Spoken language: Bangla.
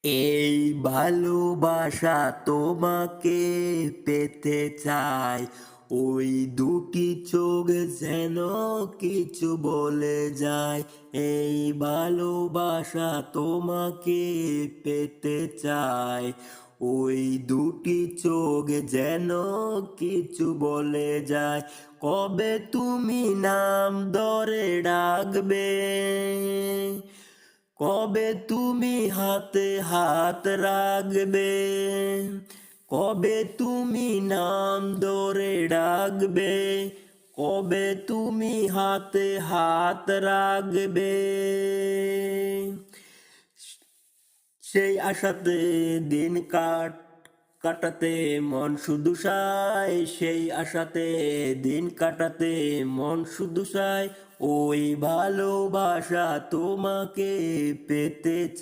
এই ভালোবাসা তোমাকে পেতে চাই, ওই দুটি চোখ যেন কিছু বলে যায়। এই ভালোবাসা তোমাকে পেতে চাই, ওই দুটি চোখ যেন কিছু বলে যায়। কবে তুমি নাম ধরে ডাকবে, কবে তুমি হাতে হাত রাখবে, কবে তুমি নাম ধরে ডাকবে, কবে তুমি হাতে হাত রাখবে। সেই আশাতে দিন কাটাতে মন শুধু চায়, সেই আশাতে দিন কাটাতে মন শুধু চায়। ওই ভালোবাসা তোমাকে পেতে চায়।